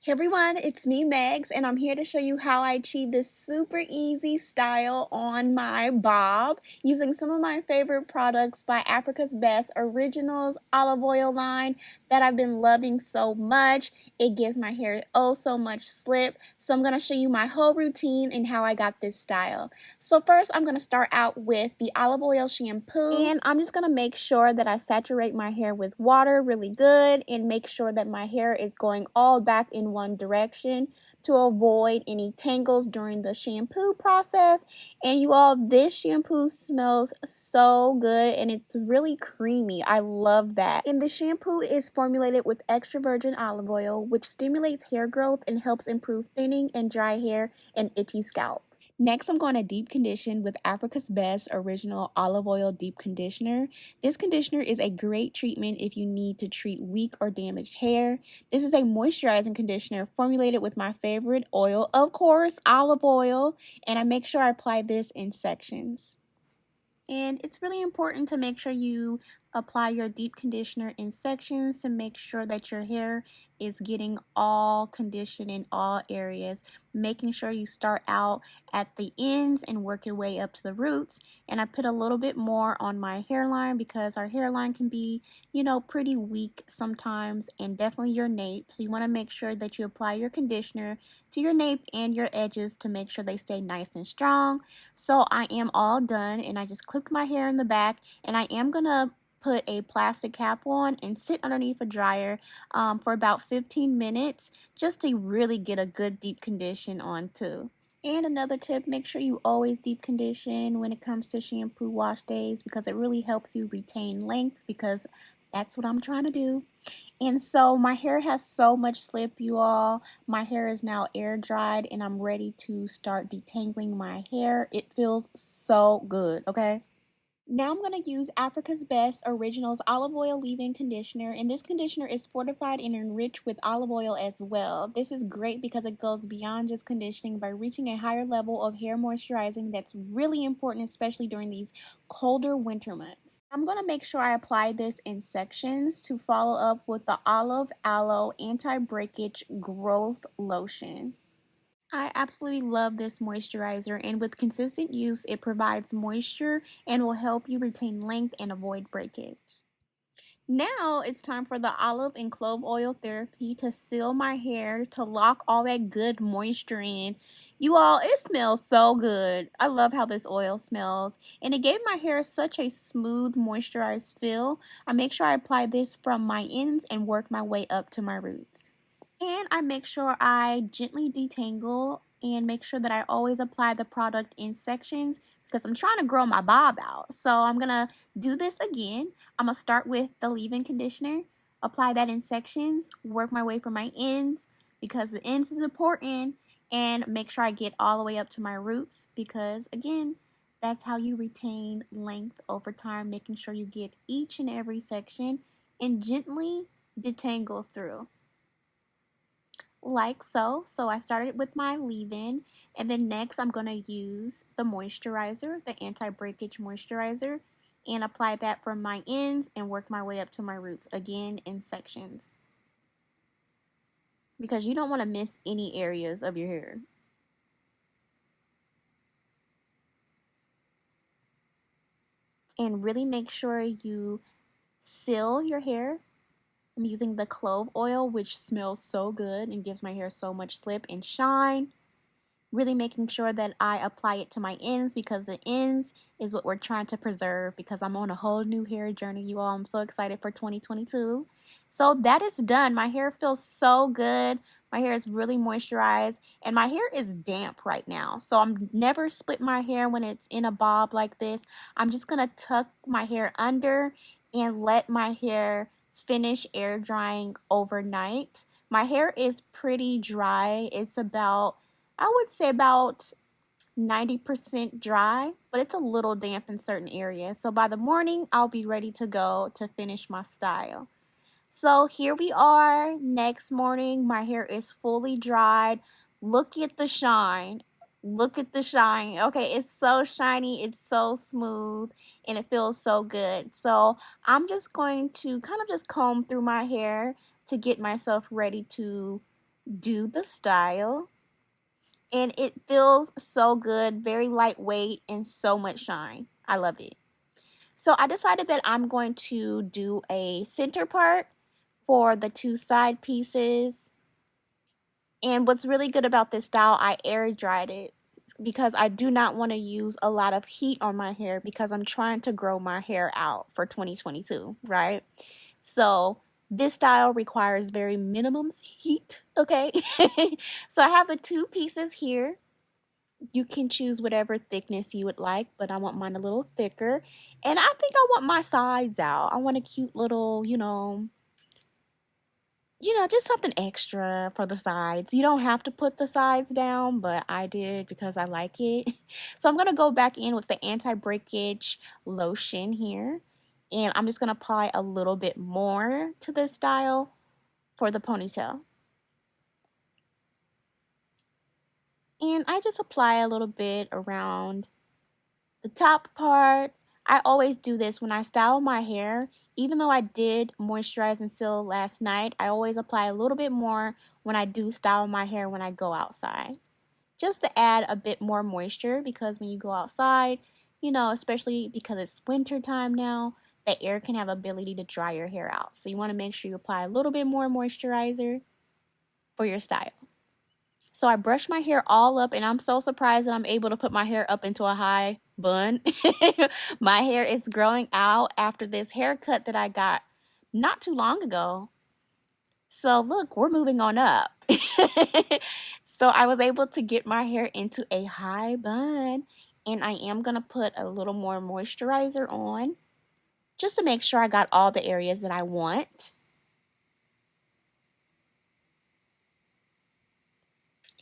Hey everyone, it's me Megs, and I'm here to show you how I achieve this super easy style on my bob using some of my favorite products by Africa's Best Originals olive oil line that I've been loving so much. It gives my hair oh so much slip. So I'm going to show you my whole routine and how I got this style. So first I'm going to start out with the olive oil shampoo, and I'm just going to make sure that I saturate my hair with water really good and make sure that my hair is going all back in one direction to avoid any tangles during the shampoo process. And you all, this shampoo smells so good and it's really creamy. I love that. And the shampoo is formulated with extra virgin olive oil, which stimulates hair growth and helps improve thinning and dry hair and itchy scalp. Next, I'm going to deep condition with Africa's Best Original Olive Oil Deep Conditioner. This conditioner is a great treatment if you need to treat weak or damaged hair. This is a moisturizing conditioner formulated with my favorite oil, of course, olive oil, and I make sure I apply this in sections. And it's really important to make sure you apply your deep conditioner in sections to make sure that your hair is getting all conditioned in all areas, making sure you start out at the ends and work your way up to the roots. And I put a little bit more on my hairline because our hairline can be, pretty weak sometimes, and definitely your nape. So you want to make sure that you apply your conditioner to your nape and your edges to make sure they stay nice and strong. So I am all done, and I just clipped my hair in the back, and I am gonna put a plastic cap on and sit underneath a dryer for about 15 minutes just to really get a good deep condition on too. And another tip, make sure you always deep condition when it comes to shampoo wash days because it really helps you retain length, because that's what I'm trying to do. And so my hair has so much slip, you all. My hair is now air dried and I'm ready to start detangling my hair. It feels so good, okay? Now I'm going to use Africa's Best Originals Olive Oil Leave-In Conditioner, and this conditioner is fortified and enriched with olive oil as well. This is great because it goes beyond just conditioning by reaching a higher level of hair moisturizing that's really important, especially during these colder winter months. I'm going to make sure I apply this in sections to follow up with the Olive Aloe Anti-Breakage Growth Lotion. I absolutely love this moisturizer, and with consistent use, it provides moisture and will help you retain length and avoid breakage. Now it's time for the olive and clove oil therapy to seal my hair, to lock all that good moisture in. You all, it smells so good. I love how this oil smells, and it gave my hair such a smooth, moisturized feel. I make sure I apply this from my ends and work my way up to my roots. And I make sure I gently detangle and make sure that I always apply the product in sections because I'm trying to grow my bob out. So I'm going to do this again. I'm going to start with the leave-in conditioner, apply that in sections, work my way from my ends because the ends is important, and make sure I get all the way up to my roots because, again, that's how you retain length over time, making sure you get each and every section and gently detangle through like so. So I started with my leave-in, and then next I'm going to use the moisturizer, the anti-breakage moisturizer, and apply that from my ends and work my way up to my roots, again in sections, because you don't want to miss any areas of your hair. And really make sure you seal your hair. I'm using the clove oil, which smells so good and gives my hair so much slip and shine. Really making sure that I apply it to my ends because the ends is what we're trying to preserve, because I'm on a whole new hair journey, you all. I'm so excited for 2022. So that is done. My hair feels so good. My hair is really moisturized and my hair is damp right now. So I'm never split my hair when it's in a bob like this. I'm just going to tuck my hair under and let my hair finish air drying overnight. My hair is pretty dry. It's about, I would say, about 90% dry, but it's a little damp in certain areas. So by the morning, I'll be ready to go to finish my style. So here we are, next morning. My hair is fully dried. Look at the shine. Look at the shine. Okay, it's so shiny, it's so smooth, and it feels so good. So I'm just going to kind of just comb through my hair to get myself ready to do the style. And it feels so good, very lightweight, and so much shine. I love it. So I decided that I'm going to do a center part for the two side pieces. And what's really good about this style, I air dried it because I do not want to use a lot of heat on my hair because I'm trying to grow my hair out for 2022, right? So this style requires very minimum heat, okay? So I have the two pieces here. You can choose whatever thickness you would like, but I want mine a little thicker. And I think I want my sides out. I want a cute little, just something extra for the sides. You don't have to put the sides down, but I did because I like it. So I'm going to go back in with the anti-breakage lotion here. And I'm just going to apply a little bit more to this style for the ponytail. And I just apply a little bit around the top part. I always do this when I style my hair. Even though I did moisturize and seal last night, I always apply a little bit more when I do style my hair when I go outside. Just to add a bit more moisture, because when you go outside, especially because it's winter time now, the air can have ability to dry your hair out. So you want to make sure you apply a little bit more moisturizer for your style. So I brushed my hair all up, and I'm so surprised that I'm able to put my hair up into a high bun. My hair is growing out after this haircut that I got not too long ago. So look, we're moving on up. So I was able to get my hair into a high bun, and I am going to put a little more moisturizer on just to make sure I got all the areas that I want.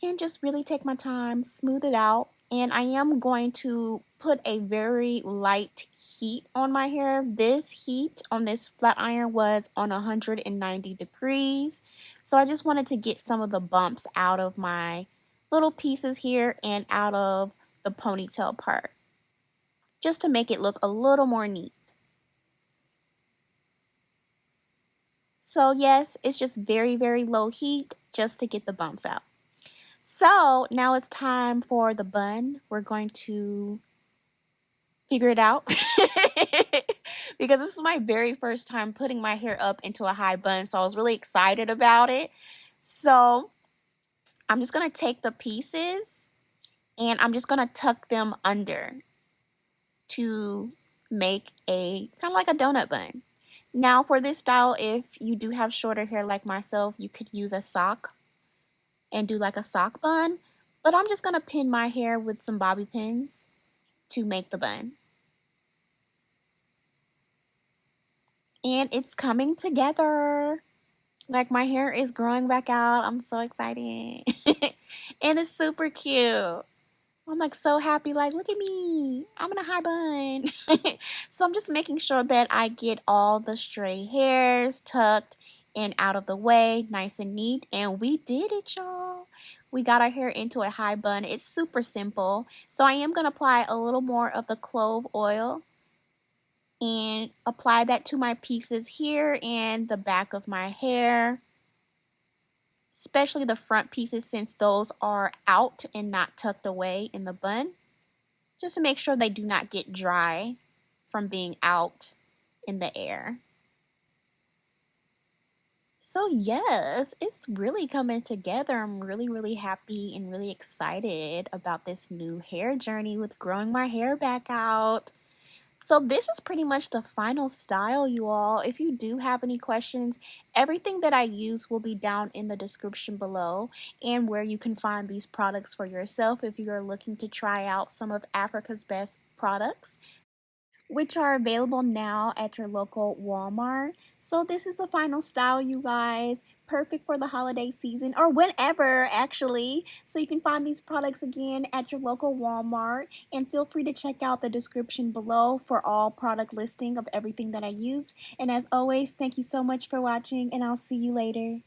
And just really take my time, smooth it out. And I am going to put a very light heat on my hair. This heat on this flat iron was on 190 degrees. So I just wanted to get some of the bumps out of my little pieces here and out of the ponytail part, just to make it look a little more neat. So yes, it's just very, very low heat just to get the bumps out. So now it's time for the bun. We're going to figure it out because this is my very first time putting my hair up into a high bun. So I was really excited about it. So I'm just going to take the pieces and I'm just going to tuck them under to make a kind of like a donut bun. Now for this style, if you do have shorter hair like myself, you could use a sock and do like a sock bun, but I'm just gonna pin my hair with some bobby pins to make the bun. And it's coming together. Like my hair is growing back out. I'm so excited. And it's super cute. I'm like so happy, like look at me, I'm in a high bun. So I'm just making sure that I get all the stray hairs tucked and out of the way, nice and neat. And we did it, y'all. We got our hair into a high bun. It's super simple. So I am going to apply a little more of the clove oil and apply that to my pieces here and the back of my hair, especially the front pieces since those are out and not tucked away in the bun, just to make sure they do not get dry from being out in the air. So yes, it's really coming together. I'm really, really happy and really excited about this new hair journey with growing my hair back out. So this is pretty much the final style, you all. If you do have any questions, everything that I use will be down in the description below, and where you can find these products for yourself if you are looking to try out some of Africa's best products, which are available now at your local Walmart. So this is the final style, you guys. Perfect for the holiday season or whenever, actually. So you can find these products again at your local Walmart. And feel free to check out the description below for all product listing of everything that I use. And as always, thank you so much for watching, and I'll see you later.